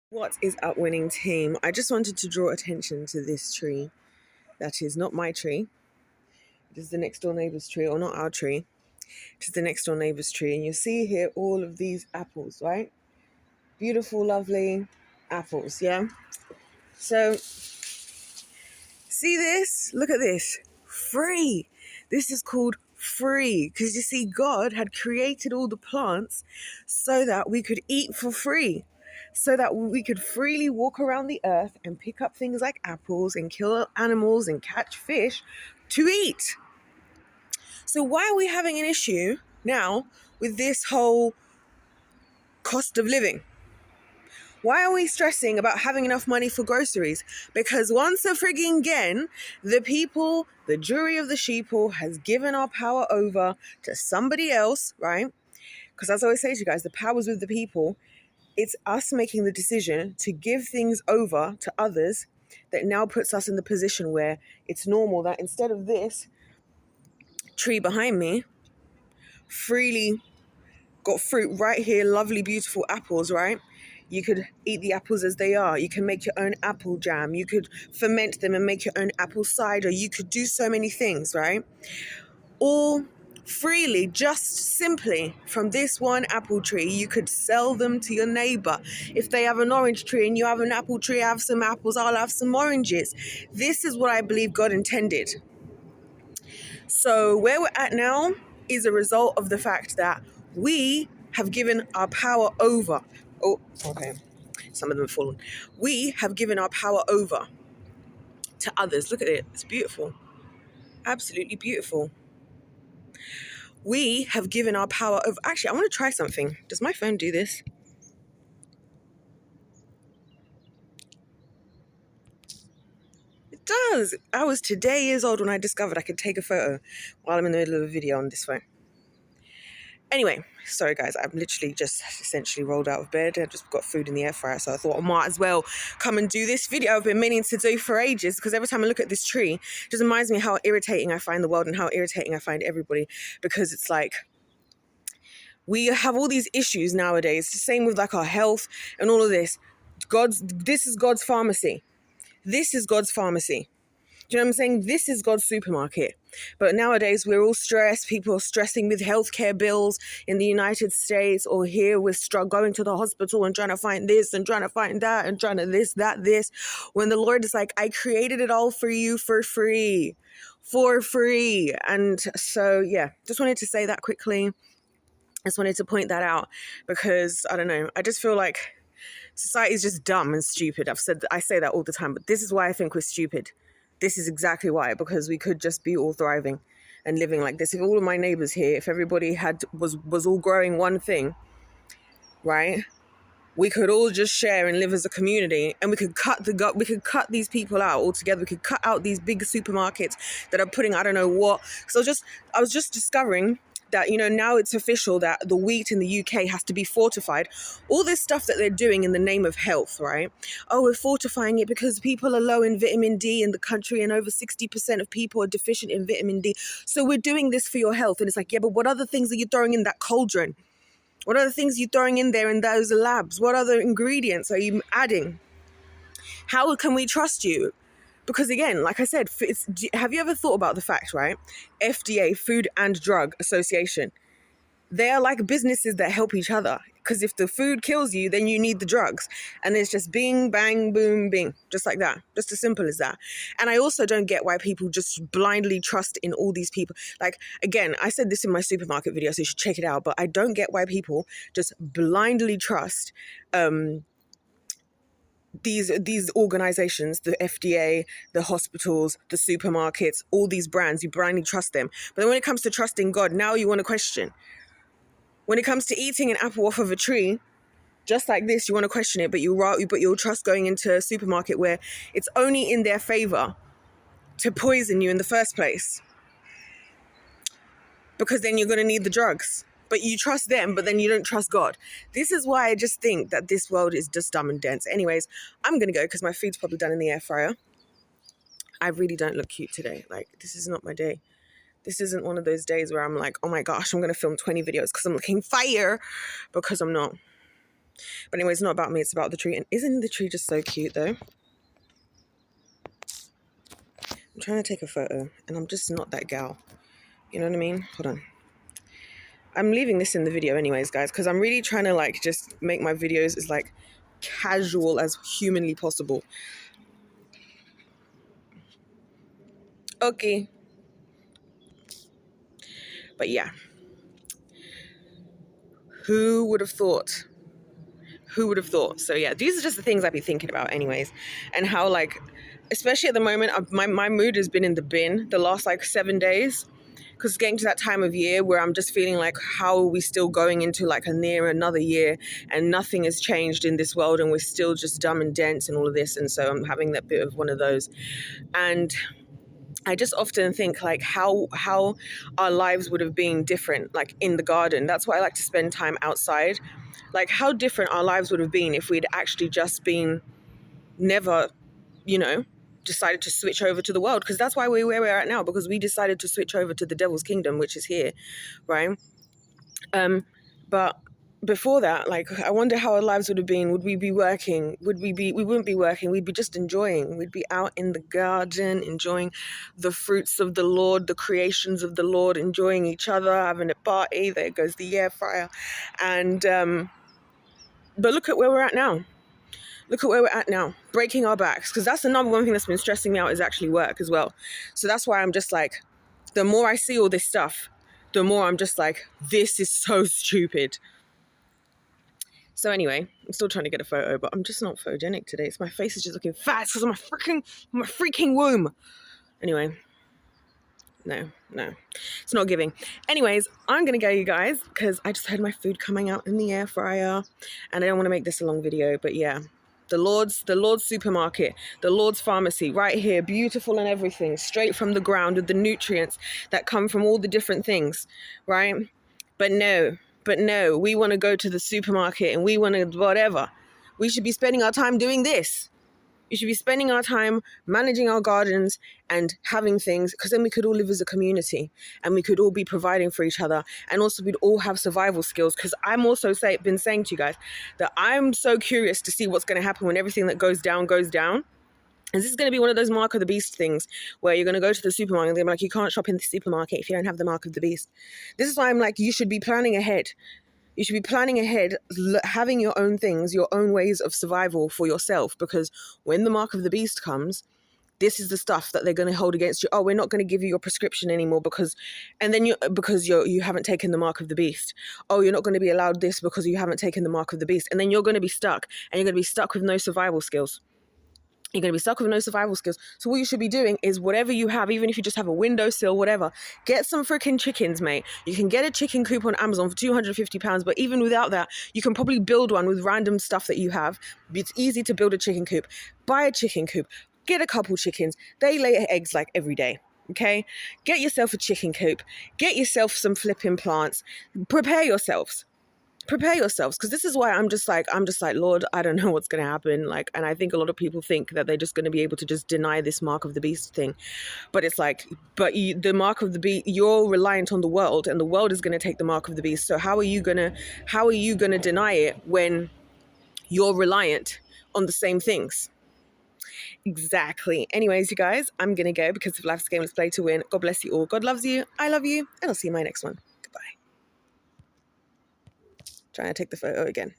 What is up, winning team? I just wanted to draw attention to this tree. That is not my tree. It is the next door neighbor's tree, or not our tree. It is the next door neighbor's tree. And you see here all of these apples, right? Beautiful, lovely apples, yeah? So, see this? Look at this. Free. This is called free. Because you see, God had created all the plants so that we could eat for free. So that we could freely walk around the earth and pick up things like apples and kill animals and catch fish to eat. So why are we having an issue now with this whole cost of living? Why are we stressing about having enough money for groceries? Because once a frigging again, the people, the jury of the sheeple has given our power over to somebody else, right? Because as I always say to you guys, the power's with the people. It's us making the decision to give things over to others that now puts us in the position where it's normal that instead of this tree behind me, freely got fruit right here, lovely, beautiful apples, right? You could eat the apples as they are. You can make your own apple jam. You could ferment them and make your own apple cider. You could do so many things, right? All freely, just simply from this one apple tree. You could sell them to your neighbor. If they have an orange tree and you have an apple tree, I have some apples, I'll have some oranges. This is what I believe God intended. So where we're at now is a result of the fact that we have given our power over. Oh, okay. Some of them have fallen. We have given our power over to others. Look at it. It's beautiful. Absolutely beautiful. We have given our power over. Actually, I want to try something. Does my phone do this? It does. I was today years old when I discovered I could take a photo while I'm in the middle of a video on this phone. Anyway, sorry guys, I've literally just essentially rolled out of bed. I just got food in the air fryer, so I thought I might as well come and do this video I've been meaning to do for ages, because every time I look at this tree, it just reminds me how irritating I find the world and how irritating I find everybody, because it's like we have all these issues nowadays. It's the same with like our health and all of this. This is God's pharmacy. This is God's pharmacy. Do you know what I'm saying? This is God's supermarket. But nowadays we're all stressed. People are stressing with healthcare bills in the United States, or here we're going to the hospital and trying to find this and trying to find that and trying to this. When the Lord is like, I created it all for you for free. And so, yeah, just wanted to say that quickly. I just wanted to point that out because, I don't know, I just feel like society is just dumb and stupid. I say that all the time, but this is why I think we're stupid. This is exactly why, because we could just be all thriving and living like this. If all of my neighbors here, if everybody was all growing one thing, right? We could all just share and live as a community, and we could cut these people out altogether. We could cut out these big supermarkets that are putting I don't know what. So I was just discovering that, you know, now it's official that the wheat in the UK has to be fortified. All this stuff that they're doing in the name of health, right? Oh, we're fortifying it because people are low in vitamin D in the country and over 60% of people are deficient in vitamin D. So we're doing this for your health. And it's like, yeah, but what other things are you throwing in that cauldron? What other things are you throwing in there in those labs? What other ingredients are you adding? How can we trust you? Because again, like I said, have you ever thought about the fact, right? FDA, Food and Drug Association, they are like businesses that help each other. Because if the food kills you, then you need the drugs. And it's just bing, bang, boom, bing. Just like that. Just as simple as that. And I also don't get why people just blindly trust in all these people. Like, again, I said this in my supermarket video, so you should check it out. But I don't get why people just blindly trust these organizations, the FDA, the hospitals, the supermarkets, all these brands. You blindly trust them. But then when it comes to trusting God, now you want to question. When it comes to eating an apple off of a tree, just like this, you want to question it, but you'll trust going into a supermarket where it's only in their favor to poison you in the first place. Because then you're going to need the drugs. But you trust them, but then you don't trust God. This is why I just think that this world is just dumb and dense. Anyways, I'm going to go because my food's probably done in the air fryer. I really don't look cute today. Like, this is not my day. This isn't one of those days where I'm like, oh my gosh, I'm going to film 20 videos because I'm looking fire, because I'm not. But anyway, it's not about me, it's about the tree. And isn't the tree just so cute though? I'm trying to take a photo and I'm just not that gal. You know what I mean? Hold on. I'm leaving this in the video anyways, guys, because I'm really trying to like just make my videos as like casual as humanly possible. Okay. But yeah. Who would have thought? Who would have thought? So yeah, these are just the things I'd be thinking about anyways. And how like, especially at the moment, my mood has been in the bin the last like 7 days. Because it's getting to that time of year where I'm just feeling like, how are we still going into like another year and nothing has changed in this world and we're still just dumb and dense and all of this. And so I'm having that bit of one of those. And I just often think like how our lives would have been different, like in the garden. That's why I like to spend time outside. Like how different our lives would have been if we'd actually just been never, you know, decided to switch over to the world, because that's why we're where we're at now, because we decided to switch over to the devil's kingdom, which is here, right? But before that, like, I wonder how our lives would have been. Would we be working? We wouldn't be working. We'd be just enjoying. We'd be out in the garden, enjoying the fruits of the Lord, the creations of the Lord, enjoying each other, having a party. There goes the air fryer. And, but look at where we're at now. Look at where we're at now, breaking our backs, because that's the number one thing that's been stressing me out is actually work as well. So that's why I'm just like, the more I see all this stuff, the more I'm just like, this is so stupid. So anyway, I'm still trying to get a photo, but I'm just not photogenic today. It's my face is just looking fat because of my freaking womb. Anyway, no, it's not giving. Anyways, I'm gonna go, you guys, because I just heard my food coming out in the air fryer, and I don't want to make this a long video, but yeah. The Lord's supermarket, the Lord's pharmacy, right here, beautiful and everything, straight from the ground with the nutrients that come from all the different things, right? But no, we want to go to the supermarket and we want to whatever. We should be spending our time doing this. We should be spending our time managing our gardens and having things, because then we could all live as a community and we could all be providing for each other, and also we'd all have survival skills. Because I'm also been saying to you guys that I'm so curious to see what's going to happen when everything that goes down goes down. And this is going to be one of those mark of the beast things where you're going to go to the supermarket and they're like, you can't shop in the supermarket if you don't have the mark of the beast. This is why I'm like, you should be planning ahead. You should be planning ahead, having your own things, your own ways of survival for yourself, because when the mark of the beast comes, this is the stuff that they're going to hold against you. Oh, we're not going to give you your prescription anymore because you haven't taken the mark of the beast. Oh, you're not going to be allowed this because you haven't taken the mark of the beast. And then you're going to be stuck, and you're going to be stuck with no survival skills. You're going to be stuck with no survival skills. So what you should be doing is whatever you have, even if you just have a windowsill, whatever, get some freaking chickens, mate. You can get a chicken coop on Amazon for £250, but even without that, you can probably build one with random stuff that you have. It's easy to build a chicken coop. Buy a chicken coop. Get a couple chickens. They lay eggs like every day. Okay? Get yourself a chicken coop. Get yourself some flipping plants. Prepare yourselves, because this is why I'm just like, Lord, I don't know what's going to happen. Like, and I think a lot of people think that they're just going to be able to just deny this mark of the beast thing. But it's like, the mark of the beast, you're reliant on the world, and the world is going to take the mark of the beast. So how are you going to deny it when you're reliant on the same things? Exactly. Anyways, you guys, I'm going to go, because if life's a game, let's play to win. God bless you all. God loves you. I love you. And I'll see you in my next one. Goodbye. Trying to take the photo again.